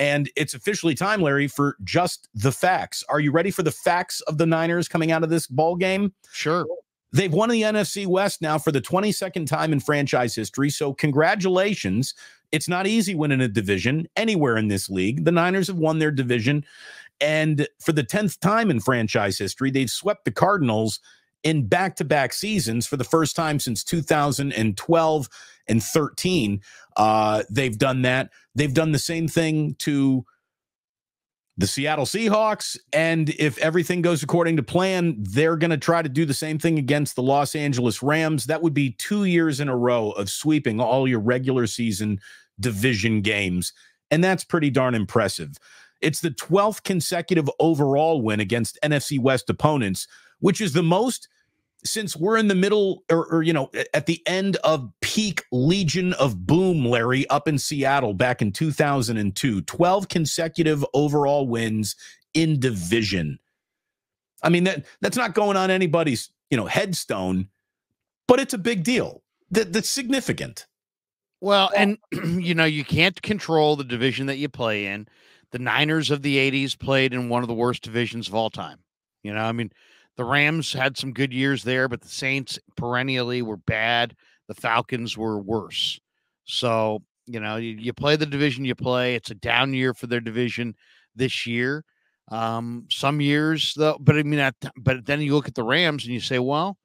And it's officially time, Larry, for just the facts. Are you ready for the facts of the Niners coming out of this ball game? Sure. They've won the NFC West now for the 22nd time in franchise history. So congratulations. It's not easy winning a division anywhere in this league. The Niners have won their division. And for the 10th time in franchise history, they've swept the Cardinals in back-to-back seasons for the first time since 2012 and 13. They've done that. They've done the same thing to the Seattle Seahawks, and if everything goes according to plan, they're going to try to do the same thing against the Los Angeles Rams. That would be 2 years in a row of sweeping all your regular season division games, and that's pretty darn impressive. It's the 12th consecutive overall win against NFC West opponents, which is the most since we're in the middle or at the end of peak Legion of Boom, Larry, up in Seattle back in 2002. 12 consecutive overall wins in division. I mean, that's not going on anybody's, headstone, but it's a big deal. That's significant. Well, and, you can't control the division that you play in. The Niners of the 80s played in one of the worst divisions of all time. The Rams had some good years there, but the Saints perennially were bad. The Falcons were worse. So, you play the division you play. It's a down year for their division this year. Some years, though, but then you look at the Rams and you say, well,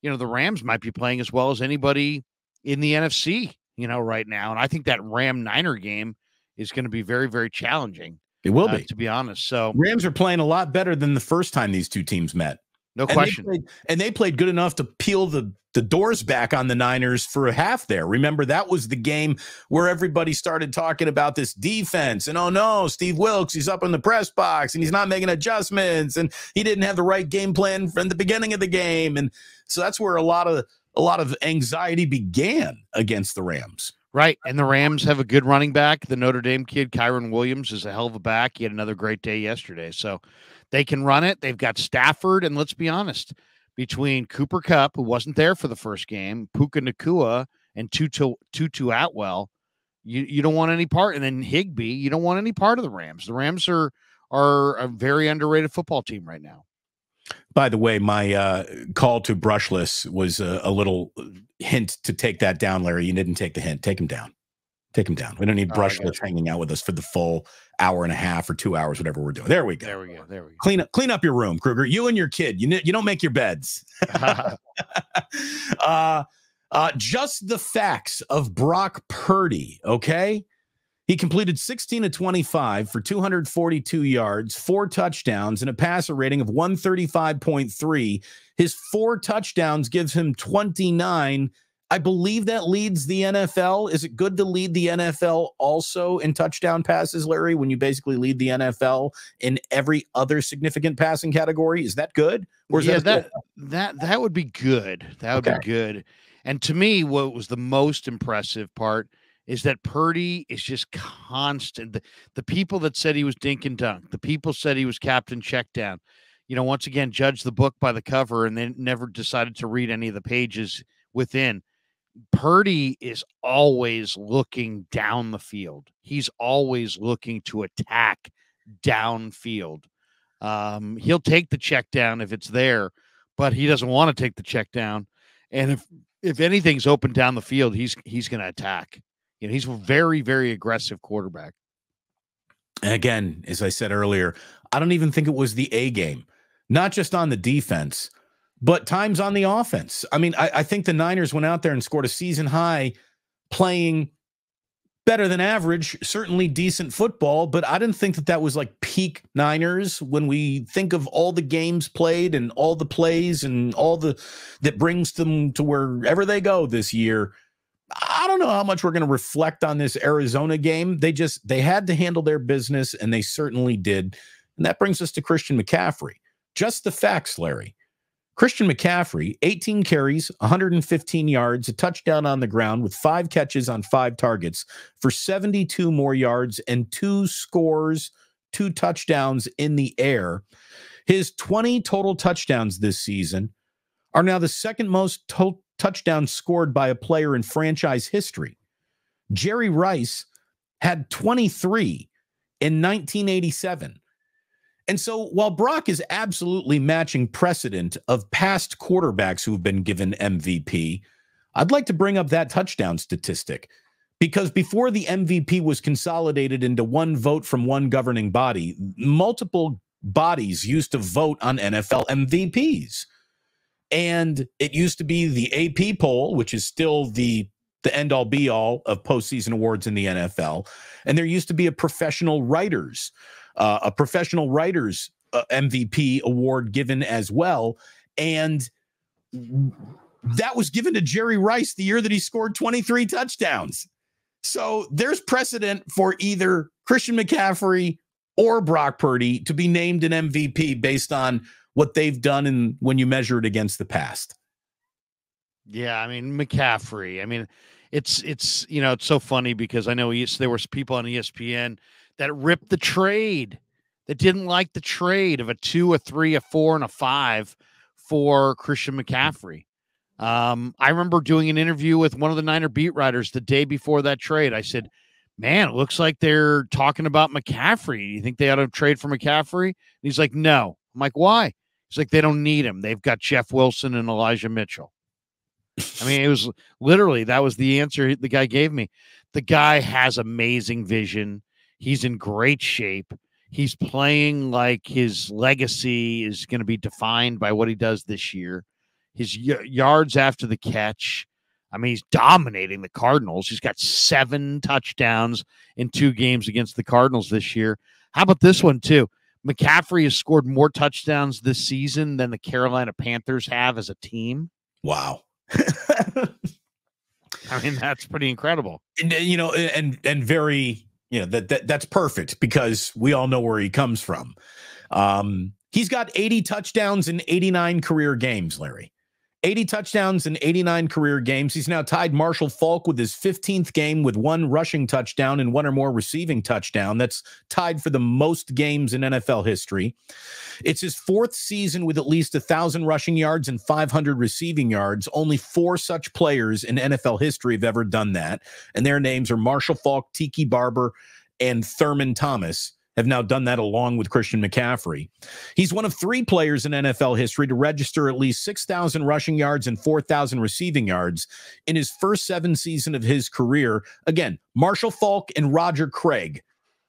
the Rams might be playing as well as anybody in the NFC, right now. And I think that Ram-Niner game is going to be very, very challenging. It will be, to be honest. So Rams are playing a lot better than the first time these two teams met. No question. They played good enough to peel the doors back on the Niners for a half there. Remember, that was the game where everybody started talking about this defense. And, oh, no, Steve Wilkes, he's up in the press box, and he's not making adjustments, and he didn't have the right game plan from the beginning of the game. And so that's where a lot of anxiety began against the Rams. Right, and the Rams have a good running back. The Notre Dame kid, Kyron Williams, is a hell of a back. He had another great day yesterday. So they can run it. They've got Stafford, and let's be honest, between Cooper Kupp, who wasn't there for the first game, Puka Nacua, and Tutu Atwell, you don't want any part. And then Higbee, you don't want any part of the Rams. The Rams are a very underrated football team right now. By the way, my call to Brushless was a little hint to take that down, Larry. You didn't take the hint. Take him down. Take him down. We don't need Brushless hanging out with us for the full hour and a half or 2 hours, whatever we're doing. There we go. There we go. Clean up your room, Kruger. You and your kid. You don't make your beds. Just the facts of Brock Purdy, okay? He completed 16 of 25 for 242 yards, 4 touchdowns, and a passer rating of 135.3. His 4 touchdowns gives him 29. I believe that leads the NFL. Is it good to lead the NFL also in touchdown passes, Larry, when you basically lead the NFL in every other significant passing category? Is that good? Or is that would be good. That would be good. And to me, what was the most impressive part is that Purdy is just constant. The people that said he was dink and dunk, the people said he was captain check down, once again, judge the book by the cover and then never decided to read any of the pages within. Purdy is always looking down the field. He's always looking to attack downfield. He'll take the check down if it's there, but he doesn't want to take the check down. And if anything's open down the field, he's going to attack. He's a very, very aggressive quarterback. And again, as I said earlier, I don't even think it was the A game, not just on the defense, but times on the offense. I mean, I think the Niners went out there and scored a season high playing better than average, certainly decent football, but I didn't think that was like peak Niners when we think of all the games played and all the plays and all that brings them to wherever they go this year. I don't know how much we're going to reflect on this Arizona game. They had to handle their business, and they certainly did. And that brings us to Christian McCaffrey. Just the facts, Larry. Christian McCaffrey, 18 carries, 115 yards, a touchdown on the ground with 5 catches on 5 targets for 72 more yards and 2 scores, 2 touchdowns in the air. His 20 total touchdowns this season are now the second most touchdowns scored by a player in franchise history. Jerry Rice had 23 in 1987. And so while Brock is absolutely matching precedent of past quarterbacks who've been given MVP, I'd like to bring up that touchdown statistic, because before the MVP was consolidated into one vote from one governing body, multiple bodies used to vote on NFL MVPs. And it used to be the AP poll, which is still the end-all be-all of postseason awards in the NFL. And there used to be a professional writers MVP award given as well. And that was given to Jerry Rice the year that he scored 23 touchdowns. So there's precedent for either Christian McCaffrey or Brock Purdy to be named an MVP based on what they've done and when you measure it against the past. Yeah, I mean, McCaffrey. I mean, it's it's so funny because I know there was people on ESPN that ripped the trade, that didn't like the trade of a 2, a 3, a 4, and a 5 for Christian McCaffrey. I remember doing an interview with one of the Niner beat writers the day before that trade. I said, man, it looks like they're talking about McCaffrey. You think they ought to trade for McCaffrey? And he's like, no. I'm like, why? He's like, they don't need him. They've got Jeff Wilson and Elijah Mitchell. I mean, it was literally, that was the answer the guy gave me. The guy has amazing vision. He's in great shape. He's playing like his legacy is going to be defined by what he does this year. His yards after the catch. I mean, he's dominating the Cardinals. He's got 7 touchdowns in 2 games against the Cardinals this year. How about this one, too? McCaffrey has scored more touchdowns this season than the Carolina Panthers have as a team. Wow. I mean, that's pretty incredible. And, and very, that's perfect because we all know where he comes from. He's got 80 touchdowns in 89 career games, Larry. 80 touchdowns in 89 career games. He's now tied Marshall Faulk with his 15th game with 1 rushing touchdown and 1 or more receiving touchdown. That's tied for the most games in NFL history. It's his 4th season with at least 1,000 rushing yards and 500 receiving yards. Only 4 such players in NFL history have ever done that. And their names are Marshall Faulk, Tiki Barber, and Thurman Thomas. Have now done that along with Christian McCaffrey. He's one of 3 players in NFL history to register at least 6,000 rushing yards and 4,000 receiving yards in his first 7 seasons of his career. Again, Marshall Faulk and Roger Craig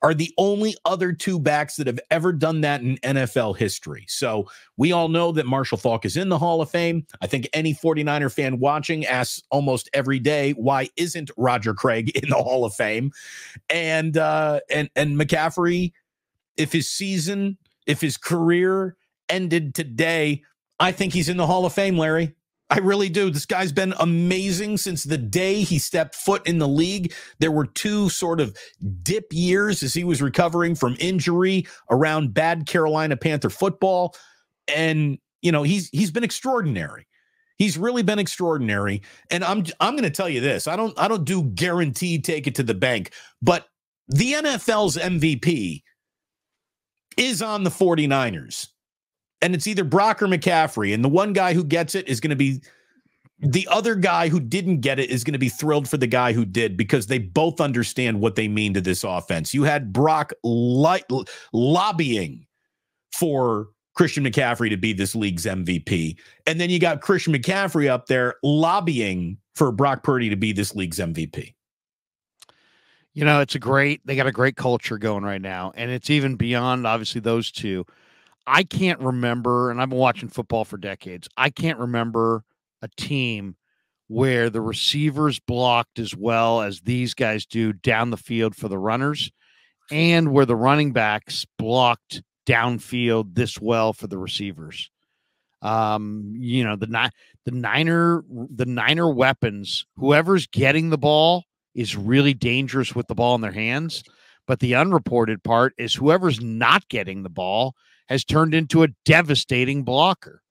are the only other 2 backs that have ever done that in NFL history. So we all know that Marshall Faulk is in the Hall of Fame. I think any 49er fan watching asks almost every day, why isn't Roger Craig in the Hall of Fame? And McCaffrey, if his career ended today, I think he's in the Hall of Fame, Larry. I really do. This guy's been amazing since the day he stepped foot in the league. There were 2 sort of dip years as he was recovering from injury around bad Carolina Panther football. And, he's been extraordinary. He's really been extraordinary. And I'm going to tell you this. I don't do guaranteed take it to the bank, but the NFL's MVP is on the 49ers. And it's either Brock or McCaffrey. And the one guy who gets it is going to be the other guy who didn't get it is going to be thrilled for the guy who did, because they both understand what they mean to this offense. You had Brock lobbying for Christian McCaffrey to be this league's MVP. And then you got Christian McCaffrey up there lobbying for Brock Purdy to be this league's MVP. They got a great culture going right now. And it's even beyond, obviously, those 2. I can't remember, and I've been watching football for decades, I can't remember a team where the receivers blocked as well as these guys do down the field for the runners, and where the running backs blocked downfield this well for the receivers. The Niner weapons, whoever's getting the ball is really dangerous with the ball in their hands. But the unreported part is whoever's not getting the ball has turned into a devastating blocker.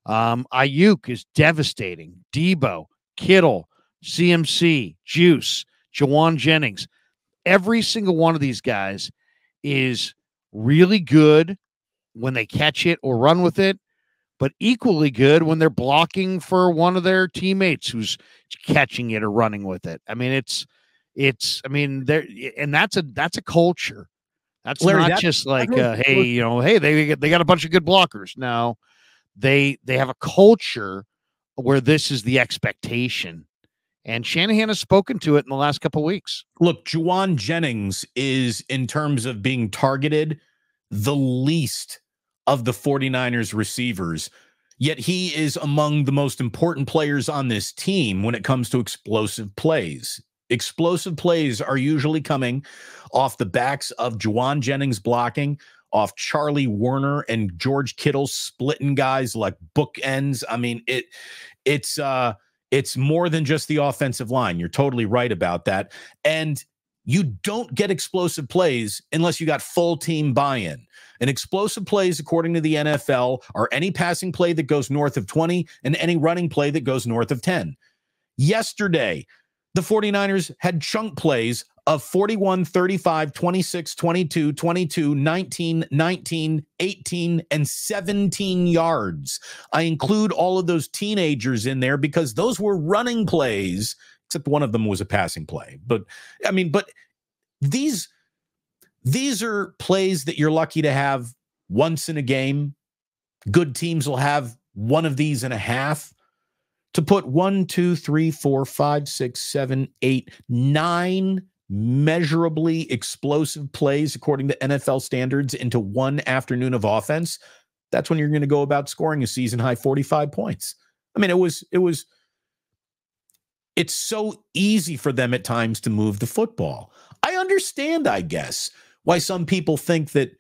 Ayuk is devastating. Debo, Kittle, CMC, Juice, Jawan Jennings. Every single one of these guys is really good when they catch it or run with it, but equally good when they're blocking for one of their teammates who's catching it or running with it. I mean, that's a culture That's Larry, not just like, hey, you know, hey, they got a bunch of good blockers. No, they have a culture where this is the expectation. And Shanahan has spoken to it in the last couple of weeks. Look, Juwan Jennings is, in terms of being targeted, the least of the 49ers receivers. Yet he is among the most important players on this team when it comes to explosive plays. Explosive plays are usually coming off the backs of Juwan Jennings blocking, off Charlie Warner and George Kittle splitting guys like bookends. I mean, it's more than just the offensive line. You're totally right about that. And you don't get explosive plays unless you got full team buy-in. And explosive plays, according to the NFL, are any passing play that goes north of 20 and any running play that goes north of 10. Yesterday, the 49ers had chunk plays of 41, 35, 26, 22, 22, 19, 19, 18, and 17 yards. I include all of those teenagers in there because those were running plays, except one of them was a passing play. But I mean, but these are plays that you're lucky to have once in a game. Good teams will have one of these and a half. To put 1, 2, 3, 4, 5, 6, 7, 8, 9 measurably explosive plays, according to NFL standards, into one afternoon of offense, that's when you're going to go about scoring a season high 45 points. I mean, it's so easy for them at times to move the football. I understand, I guess, why some people think that,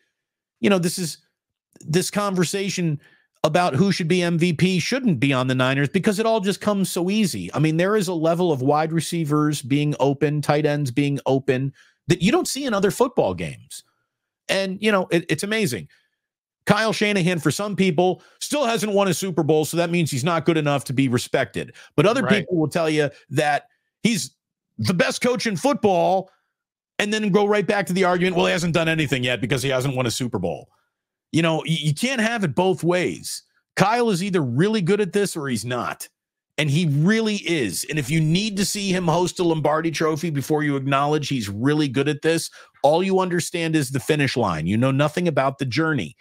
you know, this conversation about who should be MVP shouldn't be on the Niners because it all just comes so easy. I mean, there is a level of wide receivers being open, tight ends being open that you don't see in other football games. And, you know, it's amazing. Kyle Shanahan, for some people, still hasn't won a Super Bowl, so that means he's not good enough to be respected. But other people will tell you that he's the best coach in football and then go right back to the argument, well, he hasn't done anything yet because he hasn't won a Super Bowl. You know, you can't have it both ways. Kyle is either really good at this or he's not. And he really is. And if you need to see him host a Lombardi Trophy before you acknowledge he's really good at this, all you understand is the finish line. You know nothing about the journey.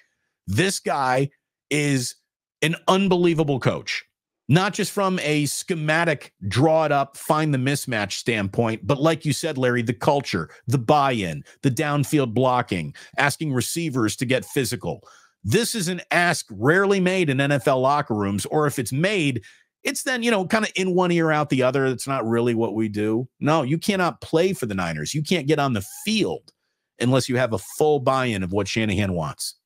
This guy is an unbelievable coach. Not just from a schematic, draw it up, find the mismatch standpoint, but like you said, Larry, the culture, the buy-in, the downfield blocking, asking receivers to get physical. This is an ask rarely made in NFL locker rooms, or if it's made, it's then, you know, kind of in one ear, out the other. It's not really what we do. No, you cannot play for the Niners. You can't get on the field unless you have a full buy-in of what Shanahan wants.